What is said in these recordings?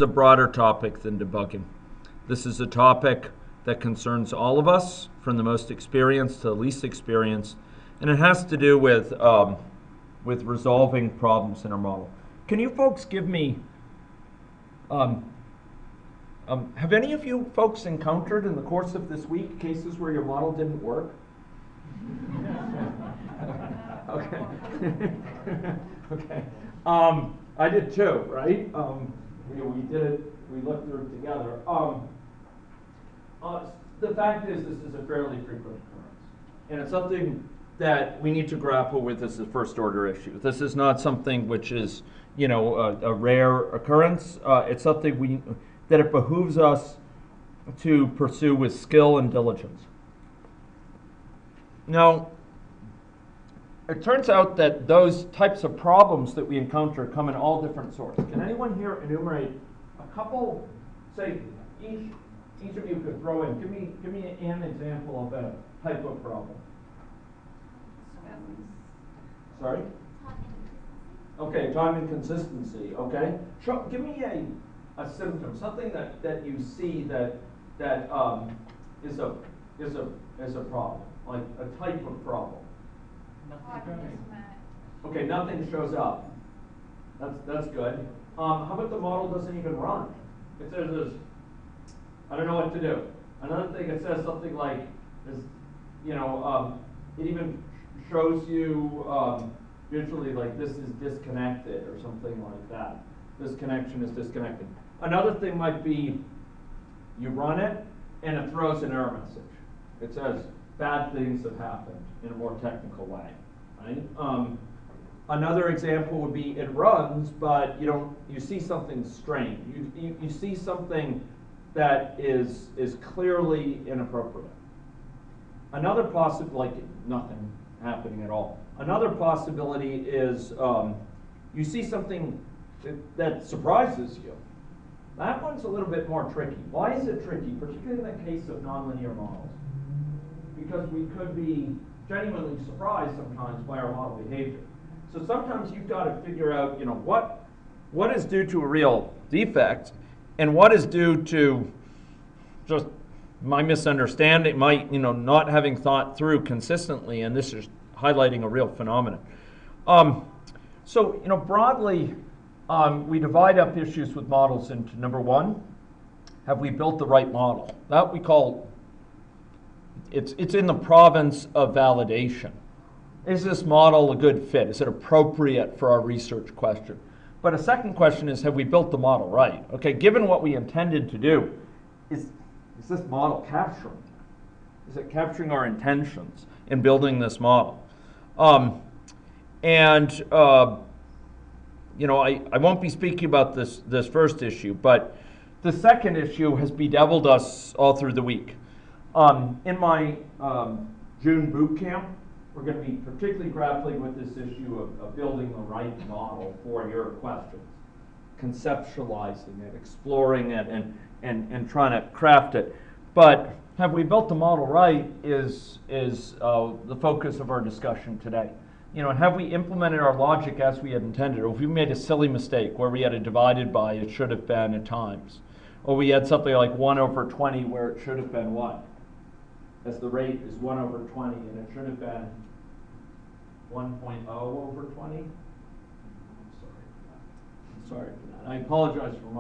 is a broader topic than debugging. This is a topic that concerns all of us, from the most experienced to the least experienced, and it has to do with resolving problems in our model. Can you folks give me, have any of you folks encountered in the course of this week cases where your model didn't work? Okay. Okay. I did too, right? We did it, we looked through it together. The fact is, this is a fairly frequent occurrence, and it's something that we need to grapple with as a first order issue. This is not something which is, a rare occurrence. It's something that it behooves us to pursue with skill and diligence. Now, it turns out that those types of problems that we encounter come in all different sorts. Can anyone here enumerate a couple, say, each of you could throw in, give me an example of a type of problem. Sorry? Okay, time inconsistency, okay. Give me a symptom, something that you see that is a problem, like a type of problem. Okay, nothing shows up. That's good. How about the model doesn't even run? It says there's, I don't know what to do. Another thing, it says something like, it even shows you visually like this is disconnected or something like that. This connection is disconnected. Another thing might be you run it and it throws an error message. It says bad things have happened in a more technical way. Right? Another example would be it runs, but you see something strange. You see something that is clearly inappropriate. Another possibility, like nothing happening at all. Another possibility is you see something that surprises you. That one's a little bit more tricky. Why is it tricky, particularly in the case of nonlinear models? Because we could be genuinely surprised sometimes by our model behavior. So sometimes you've got to figure out, what is due to a real defect, and what is due to just my misunderstanding, my not having thought through consistently, and this is highlighting a real phenomenon. So broadly, we divide up issues with models into number one, have we built the right model? That we call it's in the province of validation. Is this model a good fit? Is it appropriate for our research question? But a second question is, have we built the model right? Okay, given what we intended to do, is this model capturing? Is it capturing our intentions in building this model? I won't be speaking about this first issue, but the second issue has bedeviled us all through the week. In my June boot camp, we're going to be particularly grappling with this issue of building the right model for your questions, conceptualizing it, exploring it, and trying to craft it. But have we built the model right is the focus of our discussion today. And have we implemented our logic as we had intended, or have we made a silly mistake where we had it divided by it should have been at times, or we had something like 1/20 where it should have been what? As the rate is 1/20, and it should have been 1.0/20. I'm sorry for that. I apologize for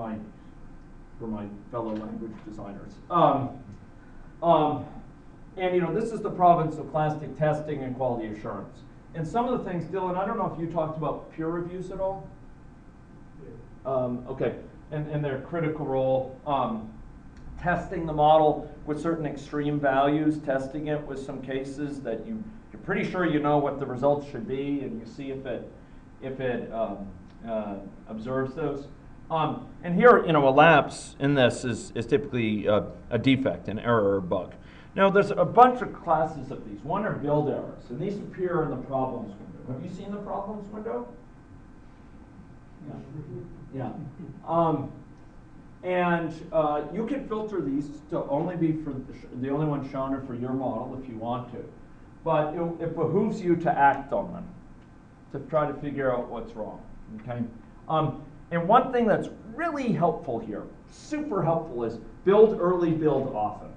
my fellow language designers. And this is the province of classic testing and quality assurance. And some of the things, Dylan, I don't know if you talked about peer reviews at all. Yeah. Okay, and their critical role. Testing the model with certain extreme values, testing it with some cases that you're pretty sure what the results should be, and you see if it observes those. And here, a lapse in this is typically a defect, an error or bug. Now, there's a bunch of classes of these. One are build errors, and these appear in the problems window. Have you seen the problems window? Yeah. And you can filter these to only be for the only one shown are for your model if you want to. But it behooves you to act on them, to try to figure out what's wrong. Okay. And one thing that's really helpful here, super helpful, is build early, build often.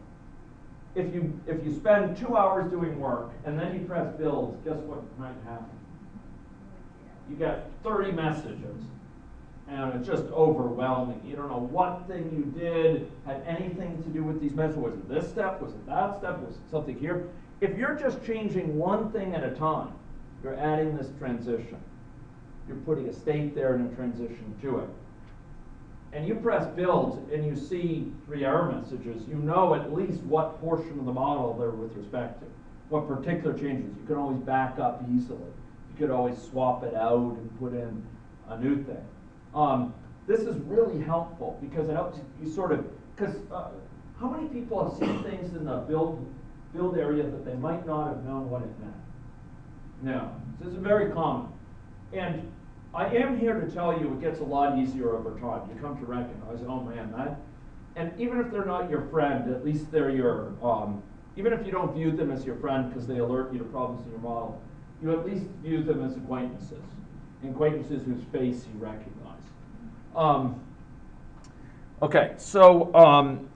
If you spend 2 hours doing work and then you press build, guess what might happen? You get 30 messages, and it's just overwhelming. You don't know what thing you did had anything to do with these messages. Was it this step? Was it that step? Was it something here? If you're just changing one thing at a time, you're adding this transition. You're putting a state there and a transition to it. And you press build and you see 3 error messages, you know at least what portion of the model they're with respect to, what particular changes. You can always back up easily. You could always swap it out and put in a new thing. This is really helpful because it helps you sort of, because how many people have seen things in the build area that they might not have known what it meant? No, this is very common. And I am here to tell you it gets a lot easier over time. You come to recognize, oh man, that, and even if they're not your friend, at least they're your, even if you don't view them as your friend because they alert you to problems in your model, you at least view them as acquaintances whose face you recognize. Okay, so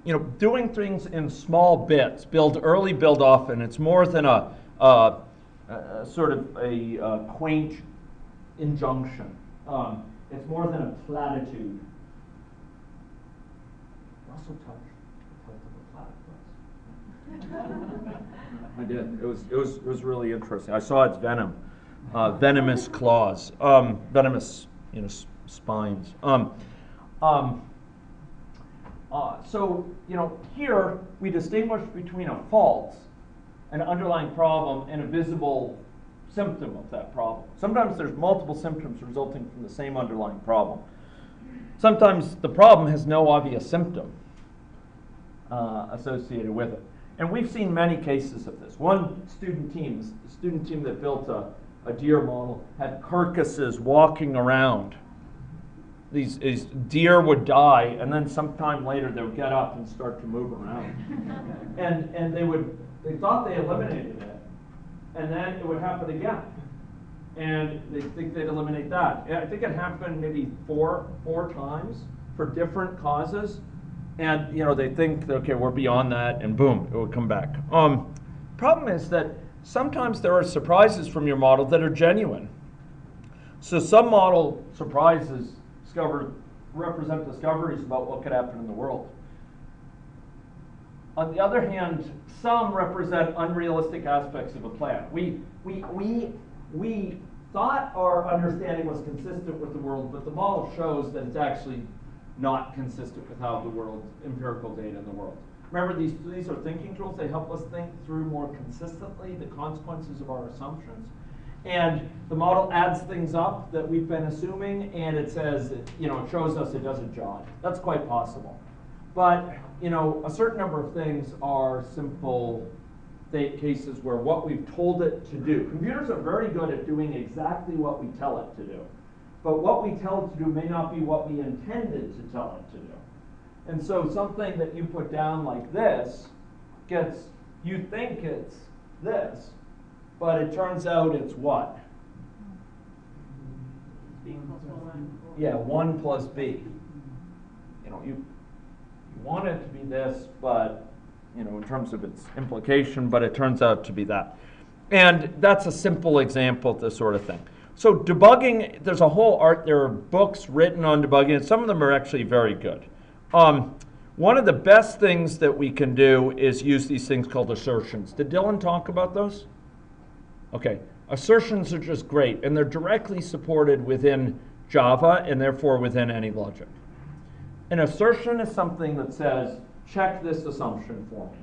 you know, doing things in small bits, build early, build often. It's more than a sort of a quaint injunction. It's more than a platitude. Russell touched the platypus. I did. It was really interesting. I saw its venom, venomous claws, venomous, you know, spines. So you know, here we distinguish between a fault, an underlying problem, and a visible symptom of that problem. Sometimes there's multiple symptoms resulting from the same underlying problem. Sometimes the problem has no obvious symptom associated with it. And we've seen many cases of this. One student team, the student team that built a deer model, had carcasses walking around. These deer would die, and then sometime later they would get up and start to move around. and they thought they eliminated it. And then it would happen again. And they think they'd eliminate that. I think it happened maybe four times for different causes. And you know, they think, okay, we're beyond that, and boom, it would come back. Problem is that sometimes there are surprises from your model that are genuine. So some model surprises represent discoveries about what could happen in the world. On the other hand, some represent unrealistic aspects of a plan. We thought our understanding was consistent with the world, but the model shows that it's actually not consistent with how the world, empirical data in the world. Remember, these are thinking tools. They help us think through more consistently the consequences of our assumptions. And the model adds things up that we've been assuming, and it says, you know, it shows us it doesn't jive. That's quite possible. But you know, a certain number of things are simple cases where what we've told it to do. Computers are very good at doing exactly what we tell it to do. But what we tell it to do may not be what we intended to tell it to do. And so something that you put down like this gets, you think it's this, but it turns out it's what? Yeah, 1 plus b. You know, you want it to be this, but you know, in terms of its implication, but it turns out to be that. And that's a simple example of this sort of thing. So debugging, there's a whole there are books written on debugging, and some of them are actually very good. One of the best things that we can do is use these things called assertions. Did Dylan talk about those? Okay, assertions are just great, and they're directly supported within Java, and therefore within AnyLogic. An assertion is something that says, check this assumption for me.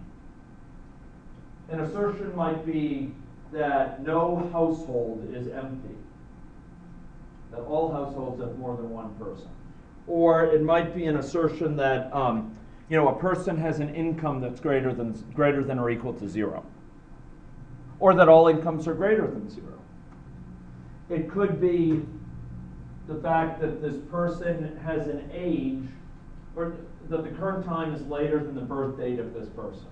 An assertion might be that no household is empty, that all households have more than one person. Or it might be an assertion that you know, a person has an income that's greater than or equal to 0. Or that all incomes are greater than 0. It could be the fact that this person has an age, or that the current time is later than the birth date of this person.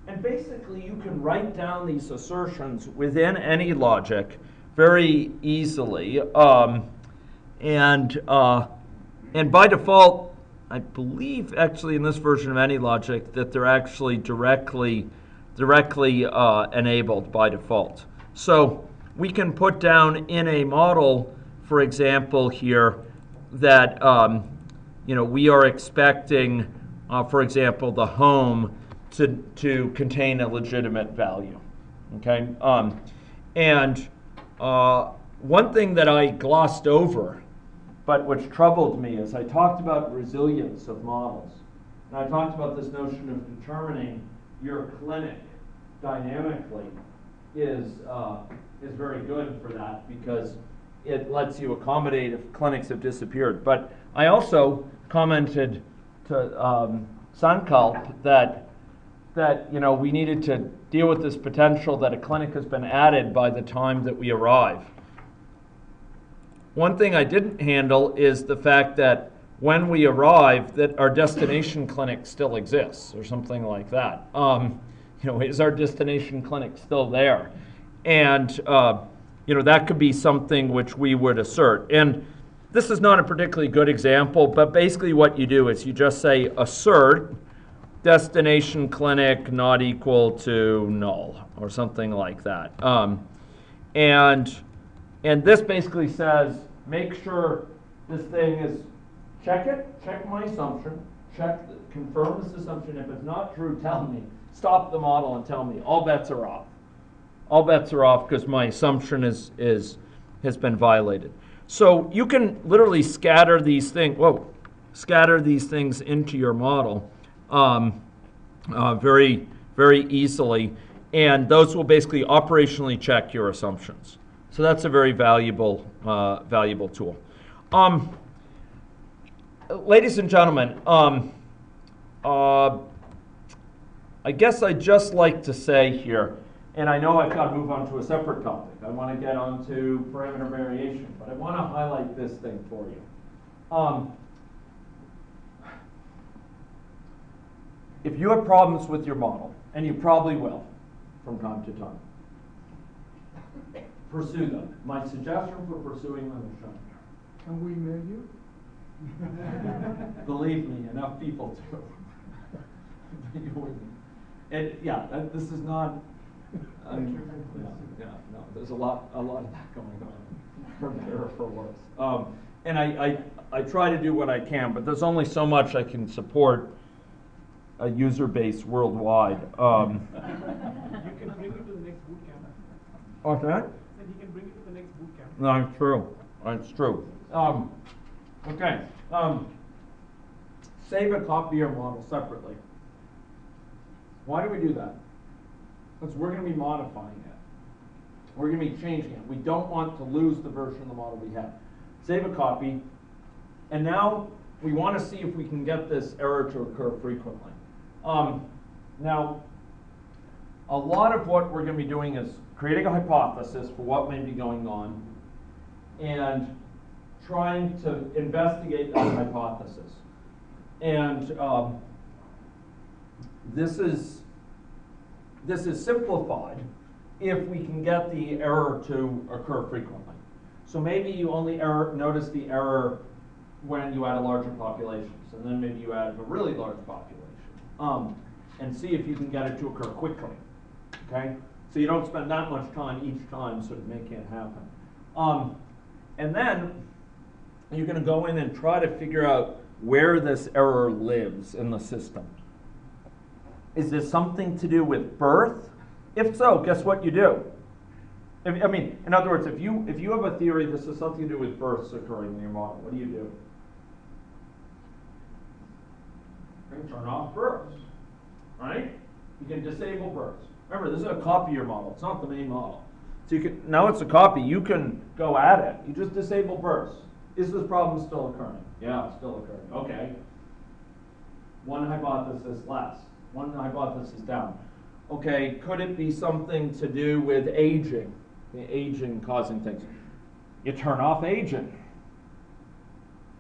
And basically, you can write down these assertions within AnyLogic very easily. And by default, I believe actually in this version of AnyLogic that they're actually directly enabled by default. So we can put down in a model, for example, here that we are expecting, for example, the home to contain a legitimate value. Okay, and one thing that I glossed over, but which troubled me, is I talked about resilience of models, and I talked about this notion of determining your clinic dynamically is very good for that because it lets you accommodate if clinics have disappeared. But I also commented to Sankalp that we needed to deal with this potential that a clinic has been added by the time that we arrive. One thing I didn't handle is the fact that when we arrive, that our destination clinic still exists, or something like that. Is our destination clinic still there? And that could be something which we would assert. And this is not a particularly good example, but basically what you do is you just say assert destination clinic not equal to null, or something like that. And this basically says, make sure this thing is, check my assumption, confirm this assumption. If it's not true, tell me. Stop the model and tell me. All bets are off. All bets are off because my assumption has been violated. So you can literally scatter these things into your model very, very easily, and those will basically operationally check your assumptions. So that's a very valuable tool. Ladies and gentlemen, I guess I'd just like to say here, and I know I've got to move on to a separate topic. I want to get on to parameter variation, but I want to highlight this thing for you. If you have problems with your model, and you probably will from time to time, pursue them. My suggestion for pursuing them is shown here. Can we mail you? Believe me, enough people do. This is not. No, there's a lot of that going on, for better or for worse. And I try to do what I can, but there's only so much I can support a user base worldwide. You can bring it to the next boot camp. What's that? And he can bring it to the next boot camp. No, it's true. It's true. Okay. Save a copy of your model separately. Why do we do that? Because we're going to be modifying it. We're going to be changing it. We don't want to lose the version of the model we have. Save a copy. And now we want to see if we can get this error to occur frequently. Now, a lot of what we're going to be doing is creating a hypothesis for what may be going on and trying to investigate that hypothesis. And this is simplified if we can get the error to occur frequently. So maybe you only notice the error when you add a larger population. So then maybe you add a really large population. And see if you can get it to occur quickly. Okay? So you don't spend that much time each time sort of making it happen. And then you're going to go in and try to figure out where this error lives in the system. Is this something to do with birth? If so, guess what you do? In other words, if you have a theory this is something to do with births occurring in your model, what do? You can turn off births, right? You can disable births. Remember, this is a copy of your model. It's not the main model. So now it's a copy. You can go at it. You just disable births. Is this problem still occurring? Yeah, it's still occurring. Okay. One hypothesis less. One hypothesis down. Okay, could it be something to do with aging? Aging causing things. You turn off aging.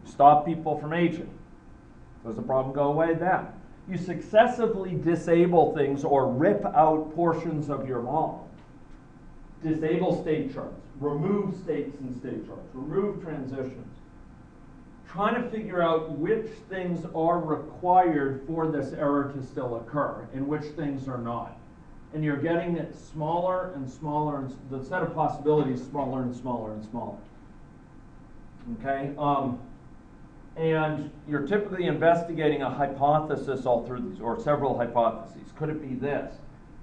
Stop people from aging. Does the problem go away then? You successively disable things or rip out portions of your model. Disable state charts. Remove states and state charts. Remove transitions. trying to figure out which things are required for this error to still occur and which things are not. And you're getting it smaller and smaller, and the set of possibilities smaller and smaller and smaller. Okay? And you're typically investigating a hypothesis all through these, or several hypotheses. Could it be this?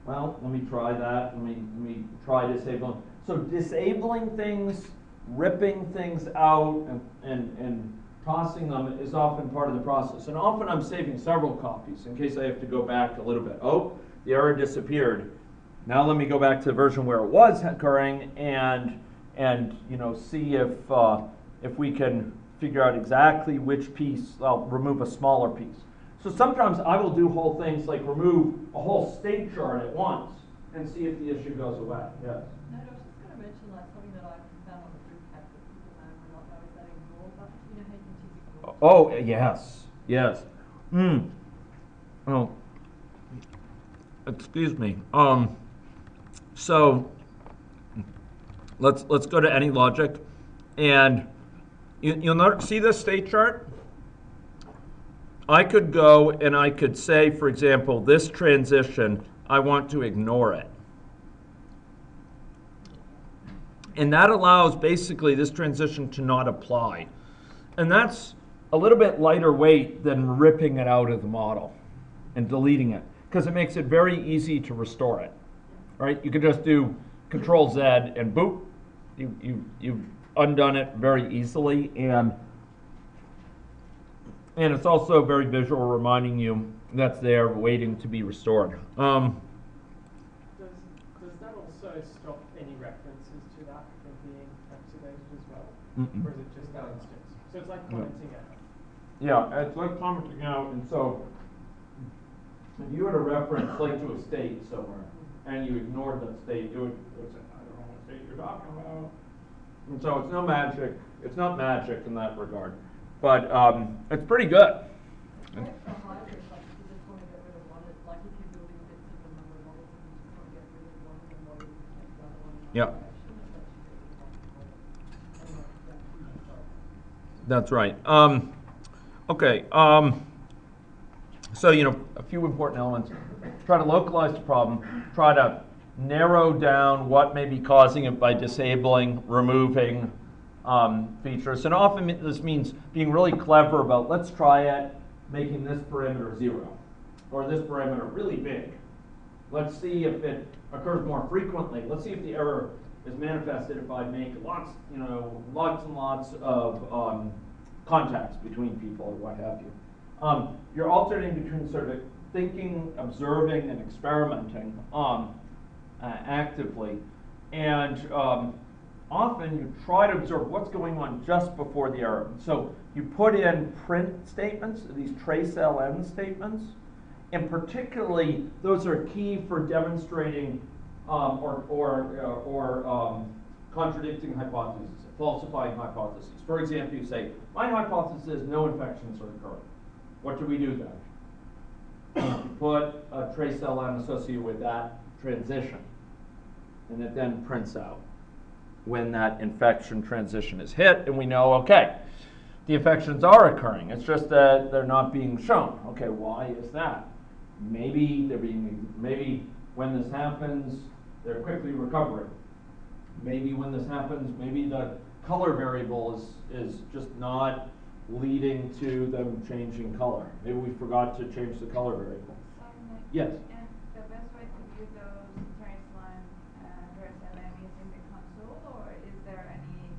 Well, let me try that. Let me try disabling. So disabling things, ripping things out, and tossing them is often part of the process. And often I'm saving several copies in case I have to go back a little bit. Oh, the error disappeared. Now let me go back to the version where it was occurring and see if we can figure out exactly which piece. I'll remove a smaller piece. So sometimes I will do whole things like remove a whole state chart at once and see if the issue goes away. Yes. No, I was just going to mention like something that I found on the group chat that people may not know is that ignore button. You know how you can choose ignore? Oh, yes, yes. Oh, excuse me. So let's go to AnyLogic, and you'll see this state chart. I could go and I could say, for example, this transition, I want to ignore it. And that allows basically this transition to not apply. And that's a little bit lighter weight than ripping it out of the model and deleting it, because it makes it very easy to restore it. Right? You could just do Control Z and boop, you've undone it very easily, and it's also very visual, reminding you that's there waiting to be restored. Does that also stop any references to that from being activated as well? Mm-mm. Or is it just that instance? So it's like commenting out. Yeah, it's like commenting out, and so if you had a reference like to a state somewhere, and you ignored that state, it would say, I don't know what state you're talking about. And so it's no magic. It's not magic in that regard, but it's pretty good. Right, for libraries, like if you just want to get rid of one, it's like if you're building bits of the number of models and you just want to get rid of one of them, or you can take the other one in Yep. That's right. Okay. So, a few important elements. Try to localize the problem. Try to narrow down what may be causing it by disabling, removing features. And often this means being really clever about, let's try it, making this parameter 0, or this parameter really big. Let's see if it occurs more frequently. Let's see if the error is manifested if I make lots and lots of contacts between people or what have you. You're alternating between sort of thinking, observing, and experimenting actively. And often you try to observe what's going on just before the error. So you put in print statements, these trace ln statements, and particularly those are key for demonstrating or contradicting hypotheses, falsifying hypotheses. For example, you say, my hypothesis is no infections are occurring. What do we do then? You put a trace ln associated with that transition, and it then prints out when that infection transition is hit, and we know, okay, the infections are occurring. It's just that they're not being shown. Okay, why is that? Maybe when this happens, they're quickly recovering. Maybe when this happens, maybe the color variable is just not leading to them changing color. Maybe we forgot to change the color variable. Yes? And the best way to view those trace line trace LN is in the console, or is there any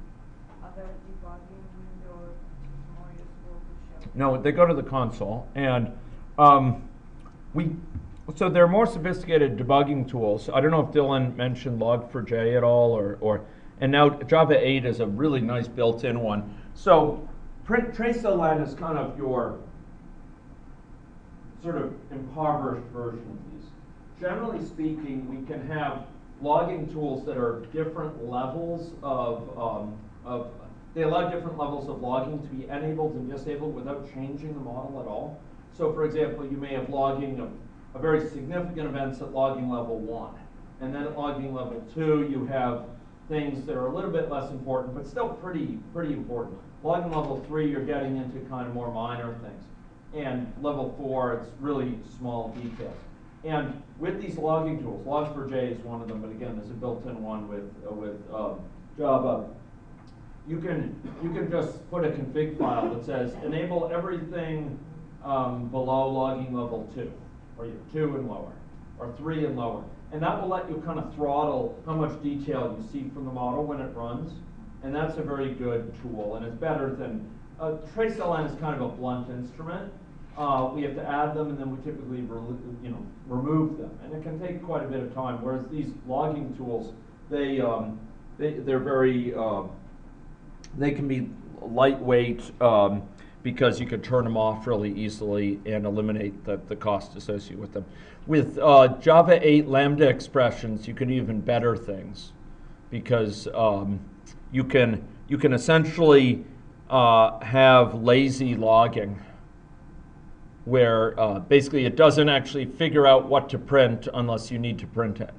other debugging window which is more useful to show? No, they go to the console, and so there are more sophisticated debugging tools. I don't know if Dylan mentioned Log4j at all, and now Java 8 is a really nice built-in one. So trace LN is kind of your sort of impoverished version of these. Generally speaking, we can have logging tools that are different levels they allow different levels of logging to be enabled and disabled without changing the model at all. So for example, you may have logging of very significant events at logging level 1. And then at logging level 2, you have things that are a little bit less important, but still pretty important. Logging level 3, you're getting into kind of more minor things. And level 4, it's really small details. And with these logging tools, Log4j is one of them, but again, there's a built-in one with Java. You can just put a config file that says enable everything below logging level 2, or 2 and lower, or 3 and lower. And that will let you kind of throttle how much detail you see from the model when it runs. And that's a very good tool, and it's better than, trace.ln is kind of a blunt instrument. We have to add them, and then we typically remove them. And it can take quite a bit of time, whereas these logging tools, they're very, they can be lightweight because you can turn them off really easily and eliminate the cost associated with them. With Java 8 Lambda expressions, you can do even better things because you can essentially have lazy logging, where basically it doesn't actually figure out what to print unless you need to print it,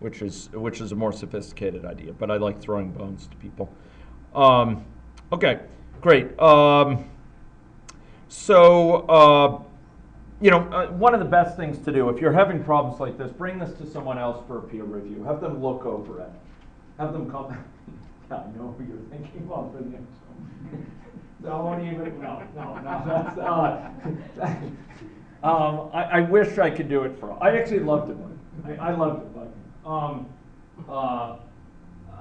which is a more sophisticated idea. But I like throwing bones to people. Okay, great. One of the best things to do if you're having problems like this, bring this to someone else for a peer review. Have them look over it. Have them come. Yeah, I know who you're thinking of. Don't even. No. That's. I wish I could do it for. I actually loved it. I loved it.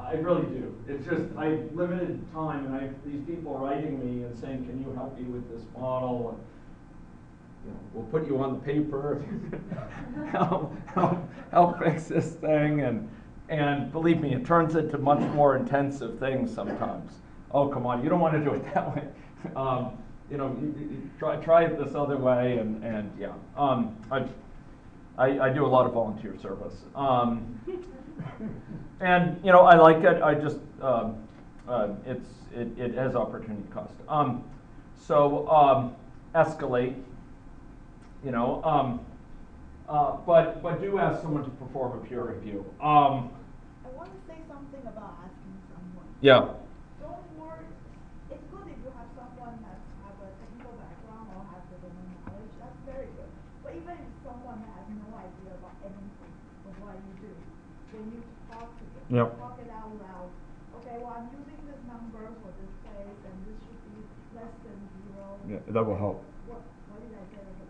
I really do. It's just I have limited time, and I have these people writing me and saying, "Can you help me with this model?" And, we'll put you on the paper if you can help fix this thing. And believe me, it turns into much more intensive things sometimes. Oh, come on, you don't want to do it that way. Try it this other way, and yeah. I do a lot of volunteer service. And I like it. I just it has opportunity cost. Escalate. But do ask someone to perform a peer review. I want to say something about asking someone. Yeah. Don't worry. It's good if you have someone that has a technical background or has the domain knowledge. That's very good. But even if someone that has no idea about anything of what you do, when you talk to them, Yep. talk it out loud. Okay, well, I'm using this number for this place, and this should be less than 0. Yeah, that will help. What did I say about two?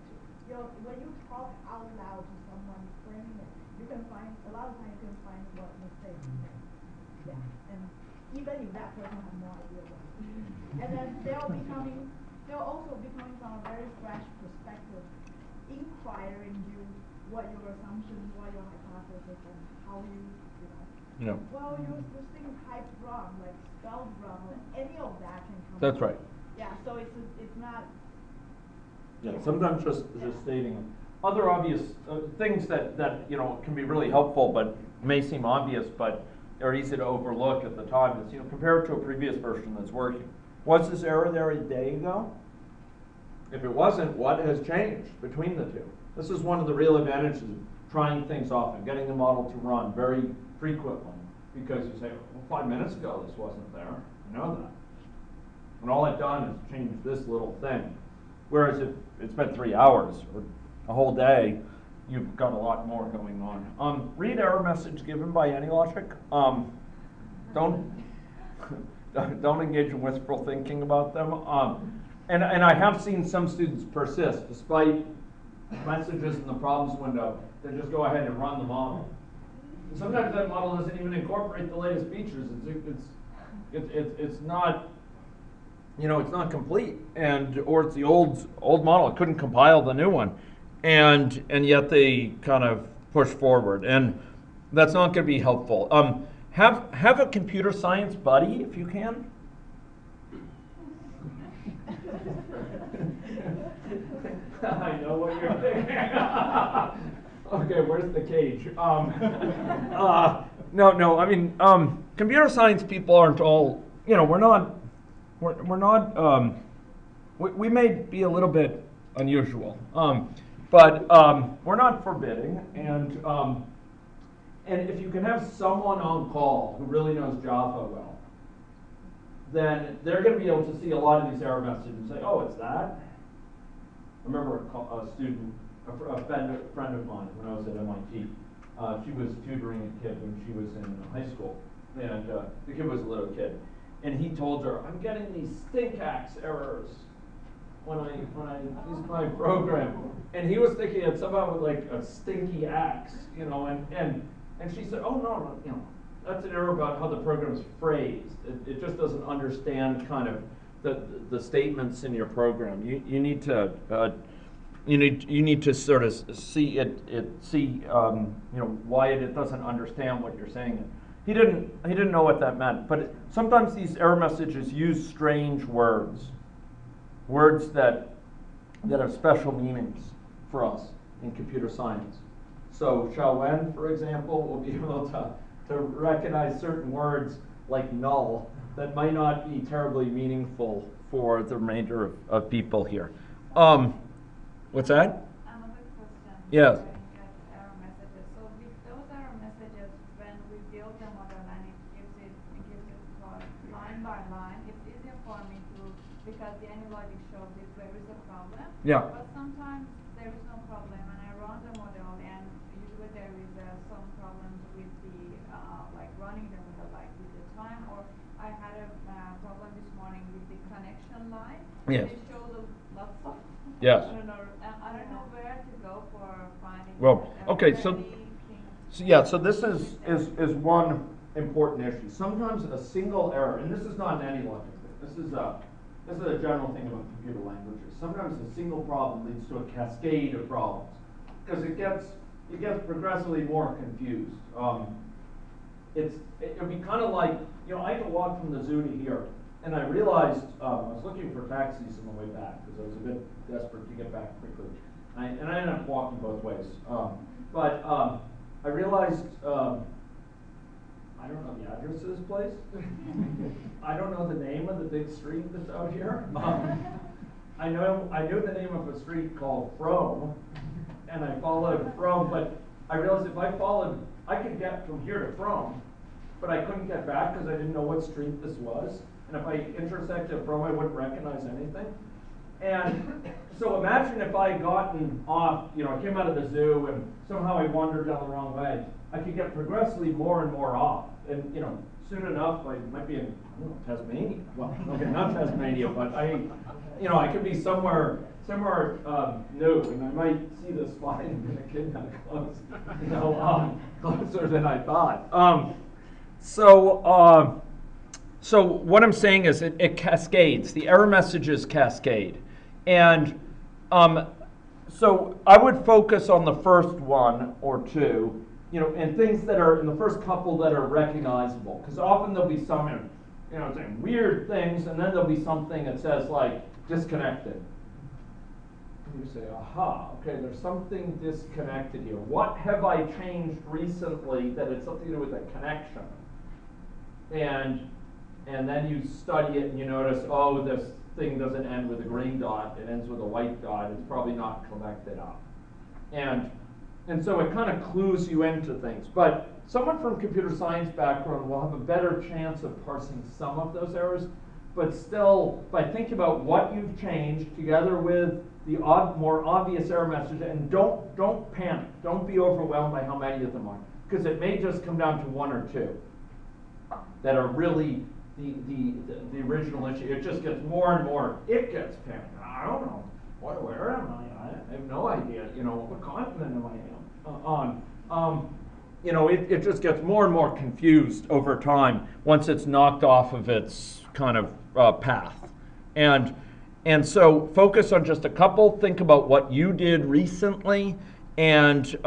When you talk out loud to someone explaining it, you can find, a lot of times you can find what mistakes you made. Yeah, and even if that person has no idea what to do. And then they'll also be coming from a very fresh perspective, inquiring you what your assumptions, what your hypothesis, and how you Yeah. well, you're saying type wrong, like spelled wrong, or any of that can come. That's right. Yeah, so it's not. Yeah, sometimes just stating them. Other obvious things that can be really helpful, but may seem obvious, but are easy to overlook at the time is compare it to a previous version that's working. Was this error there a day ago? If it wasn't, what has changed between the two? This is one of the real advantages of trying things often, getting the model to run very frequently, because you say, well, 5 minutes ago this wasn't there. I know that. And all I've done is change this little thing. Whereas if it's been 3 hours or a whole day, you've got a lot more going on. Read error message given by AnyLogic. Don't engage in wistful thinking about them. And I have seen some students persist despite messages in the problems window. They just go ahead and run the model. And sometimes that model doesn't even incorporate the latest features. It's not. It's not complete, or it's the old model. It couldn't compile the new one, and yet they kind of push forward, and that's not going to be helpful. Have a computer science buddy if you can. I know what you're thinking. Okay, where's the cage? No. I mean, computer science people aren't all. We're not. We may be a little bit unusual, but we're not forbidding, And if you can have someone on call who really knows Java well, then they're going to be able to see a lot of these error messages and say, oh, it's that. I remember a student, a friend of mine when I was at MIT. She was tutoring a kid when she was in high school, and the kid was a little kid. And he told her, I'm getting these syntax errors when I use my program. And he was thinking it somehow with like a stinky axe, you know, and she said, oh, no, you know, that's an error about how the program's phrased. It just doesn't understand kind of the statements in your program. You need to you need to sort of see you know, why it doesn't understand what you're saying. He didn't know what that meant. But sometimes these error messages use strange words that have special meanings for us in computer science. So Xiaowen, for example, will be able to recognize certain words like null that might not be terribly meaningful for the remainder of people here. What's that? Another question. Yes. Regarding that error messages. So with those error messages, when we build the model and it gives it line by line, it's easier for me to, because the AnyLogic shows if there is a problem. Yeah. But sometimes there is no problem, and I run the model, and usually there is some problems with the like running the model, like with the time, or I had a problem this morning with the connection line. Yes. It showed lots of. Yes. I don't know where to go for finding. Well, okay, so anything. so this is one important issue. Sometimes a single error, and this is not an AnyLogic thing. This is a general thing about computer languages. Sometimes a single problem leads to a cascade of problems because it gets progressively more confused. It would be kind of like, you know, I had to walk from the zoo to here, and I realized I was looking for taxis on the way back because I was a bit desperate to get back quickly. And I ended up walking both ways. But I realized I don't know the address of this place. I don't know the name of the big street that's out here. I knew the name of a street called Frome, and I followed Frome, but I realized if I followed, I could get from here to Frome, but I couldn't get back because I didn't know what street this was. And if I intersected Frome, I wouldn't recognize anything. And so imagine if I had gotten off, you know, I came out of the zoo and somehow I wandered down the wrong way. I could get progressively more and more off. And, you know, soon enough, I might be in, I don't know, Tasmania. Well, okay, not Tasmania, but I could be somewhere new, and I might see this flying in a kid kind of close, you know, closer than I thought. So what I'm saying is it cascades. The error messages cascade. And so I would focus on the first one or two, you know, and things that are in the first couple that are recognizable. Because often there'll be some, you know, saying weird things, and then there'll be something that says like disconnected. And you say, aha, okay, there's something disconnected here. What have I changed recently that it's something to do with a connection? And then you study it and you notice, oh, this thing doesn't end with a green dot, it ends with a white dot, it's probably not connected up. And so it kind of clues you into things. But someone from computer science background will have a better chance of parsing some of those errors, but still, by thinking about what you've changed together with the more obvious error message, and don't panic, don't be overwhelmed by how many of them are, because it may just come down to one or two that are really the original issue. It just gets more and more. It gets panicked. I don't know. Where am I? I have no idea. You know, what continent am I on? You know, it just gets more and more confused over time once it's knocked off of its kind of path. And so focus on just a couple. Think about what you did recently, and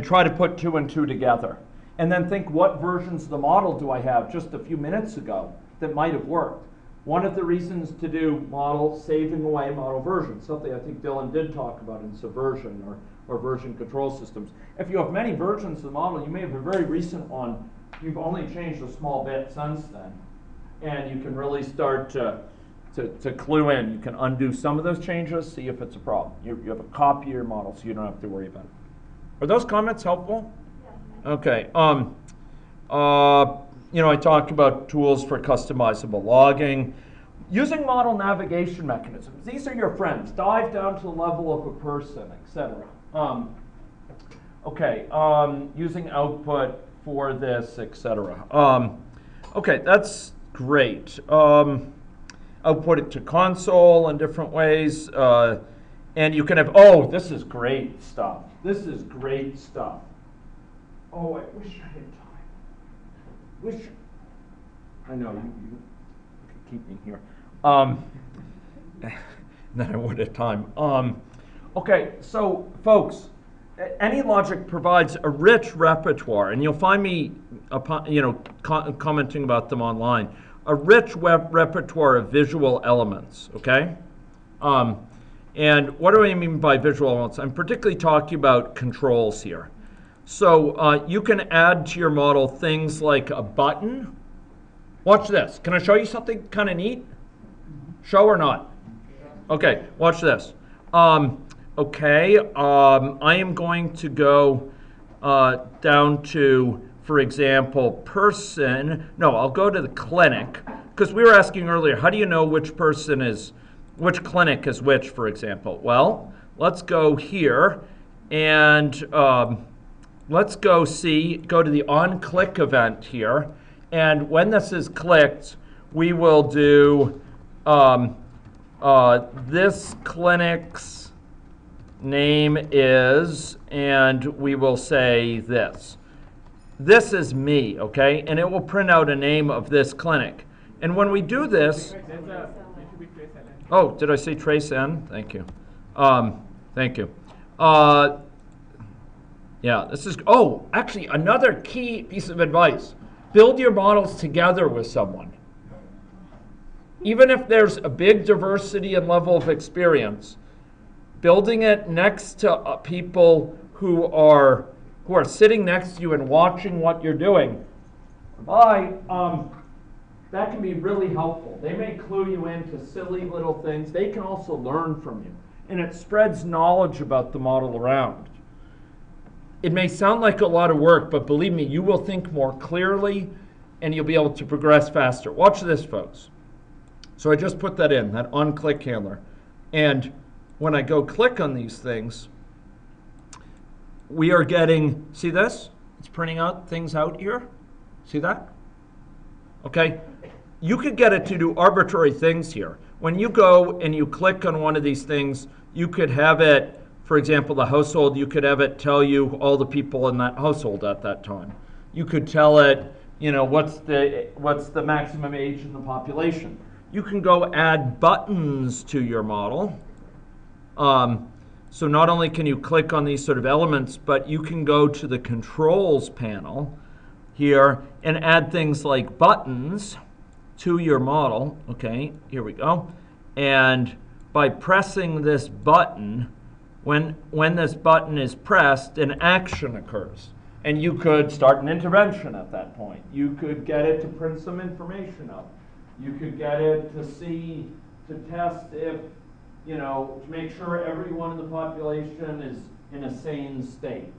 try to put two and two together. And then think, what versions of the model do I have just a few minutes ago that might have worked? One of the reasons to do saving away model versions, something I think Dylan did talk about in Subversion or version control systems. If you have many versions of the model, you may have a very recent one, you've only changed a small bit since then. And you can really start to clue in. You can undo some of those changes, see if it's a problem. You have a copy of your model, so you don't have to worry about it. Are those comments helpful? Okay. You know, I talked about tools for customizable logging. Using model navigation mechanisms. These are your friends. Dive down to the level of a person, etc. Okay. Using output for this, etc. Okay, that's great. Output it to console in different ways. And you can have, oh, this is great stuff. This is great stuff. Oh, I wish I had time. I know, you could keep me here. Then I would have time. Okay, so folks, AnyLogic provides a rich repertoire, and you'll find me, commenting about them online. A rich repertoire of visual elements. Okay, and what do I mean by visual elements? I'm particularly talking about controls here. So you can add to your model things like a button. Watch this. Can I show you something kind of neat? Show or not? Okay, watch this. I am going to go down to, for example, person. No, I'll go to the clinic, because we were asking earlier, how do you know which clinic is which, for example? Well, let's go here, and let's go to the on-click event here, and when this is clicked, we will do this clinic's name is, and we will say this. This is me, okay? And it will print out a name of this clinic. And when we do this, oh, did I say trace N? Thank you. Thank you. Yeah, this is, oh, actually, another key piece of advice. Build your models together with someone. Even if there's a big diversity and level of experience, building it next to people who are sitting next to you and watching what you're doing, that can be really helpful. They may clue you into silly little things. They can also learn from you. And it spreads knowledge about the model around. It may sound like a lot of work, but believe me, you will think more clearly and you'll be able to progress faster. Watch this, folks. So I just put that in, that on-click handler. And when I go click on these things, we are getting, see this? It's printing out things out here. See that? Okay. You could get it to do arbitrary things here. When you go and you click on one of these things, you could have it, for example, the household, you could have it tell you all the people in that household at that time. You could tell it, what's the maximum age in the population. You can go add buttons to your model. So not only can you click on these sort of elements, but you can go to the controls panel here and add things like buttons to your model. Okay, here we go. And by pressing this button, when this button is pressed, an action occurs. And you could start an intervention at that point. You could get it to print some information out. You could get it to test if, to make sure everyone in the population is in a sane state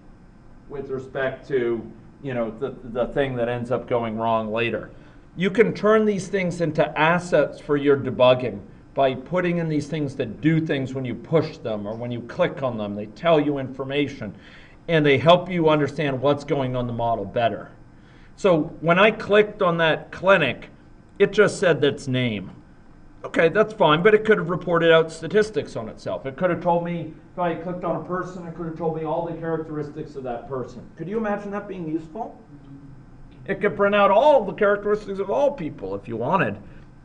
with respect to, the thing that ends up going wrong later. You can turn these things into assets for your debugging by putting in these things that do things when you push them or when you click on them. They tell you information and they help you understand what's going on in the model better. So when I clicked on that clinic, it just said its name. Okay, that's fine, but it could have reported out statistics on itself. It could have told me, if I clicked on a person, it could have told me all the characteristics of that person. Could you imagine that being useful? It could print out all the characteristics of all people if you wanted.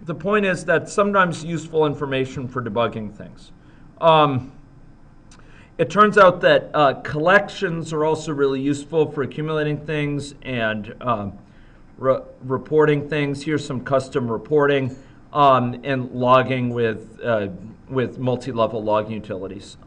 The point is that sometimes useful information for debugging things. It turns out that collections are also really useful for accumulating things and reporting things. Here's some custom reporting and logging with multi-level logging utilities.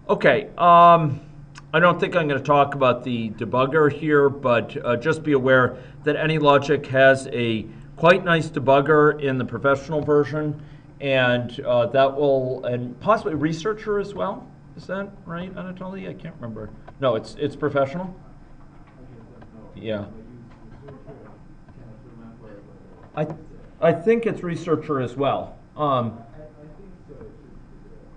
Okay, I don't think I'm going to talk about the debugger here, but just be aware that AnyLogic has a quite nice debugger in the professional version, and that will, and possibly researcher as well. Is that right, Anatoly? I can't remember. No, it's professional. Yeah. I think it's researcher as well.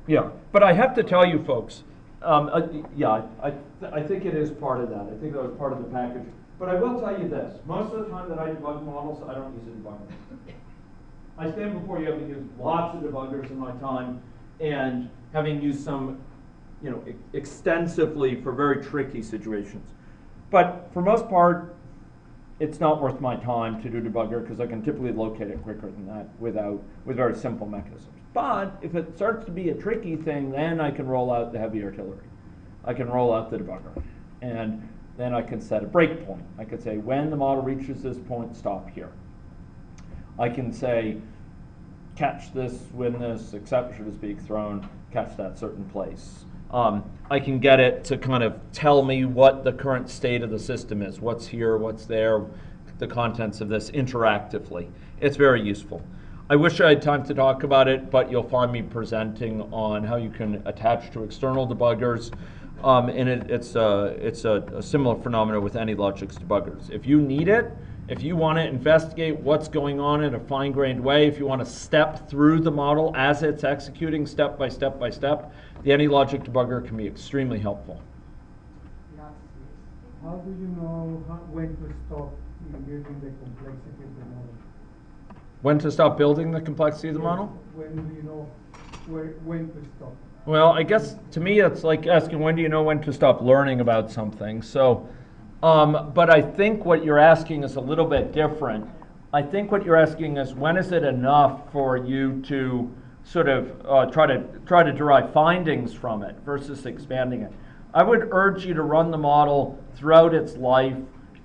Yeah, but I have to tell you folks, yeah, I think it is part of that. I think that was part of the package. But I will tell you this, most of the time that I debug models, I don't use a debugger. I stand before you having used lots of debuggers in my time and having used some, extensively for very tricky situations. But for most part, it's not worth my time to do debugger because I can typically locate it quicker than that with very simple mechanisms. But if it starts to be a tricky thing, then I can roll out the heavy artillery. I can roll out the debugger. And then I can set a breakpoint. I can say, when the model reaches this point, stop here. I can say, catch this when this exception is being thrown, catch that certain place. I can get it to kind of tell me what the current state of the system is, what's here, what's there, the contents of this interactively. It's very useful. I wish I had time to talk about it, but you'll find me presenting on how you can attach to external debuggers. And it's a similar phenomenon with AnyLogic's debuggers. If you need it, if you want to investigate what's going on in a fine-grained way, if you want to step through the model as it's executing step by step by step, the AnyLogic debugger can be extremely helpful. How do you know when to stop building the complexity of the model? When to stop building the complexity of the model? When do you know when to stop? Well, I guess to me it's like asking when do you know when to stop learning about something. So, but I think what you're asking is a little bit different. I think what you're asking is when is it enough for you to sort of try to derive findings from it versus expanding it. I would urge you to run the model throughout its life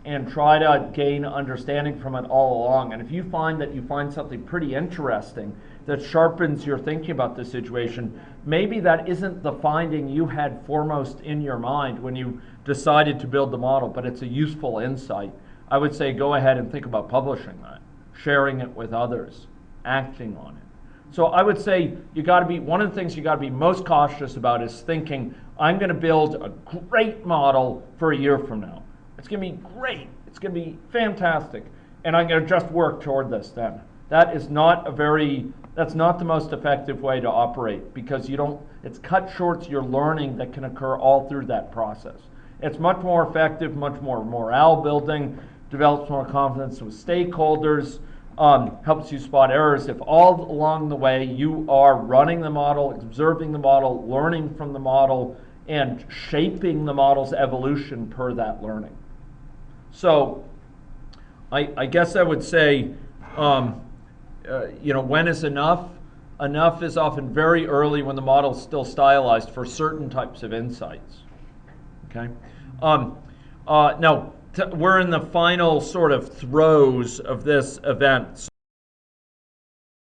and try to gain understanding from it all along. And if you find that you find something pretty interesting that sharpens your thinking about the situation, maybe that isn't the finding you had foremost in your mind when you decided to build the model, but it's a useful insight. I would say go ahead and think about publishing that, sharing it with others, acting on it. So I would say one of the things you got to be most cautious about is thinking, I'm going to build a great model for a year from now. It's going to be great. It's going to be fantastic. And I'm going to just work toward this then. That's not the most effective way to operate because it's cut shorts your learning that can occur all through that process. It's much more effective, much more morale building, develops more confidence with stakeholders, helps you spot errors if all along the way you are running the model, observing the model, learning from the model, and shaping the model's evolution per that learning. So I guess I would say, when is enough? Enough is often very early when the model is still stylized for certain types of insights. Okay. Now, we're in the final sort of throes of this event.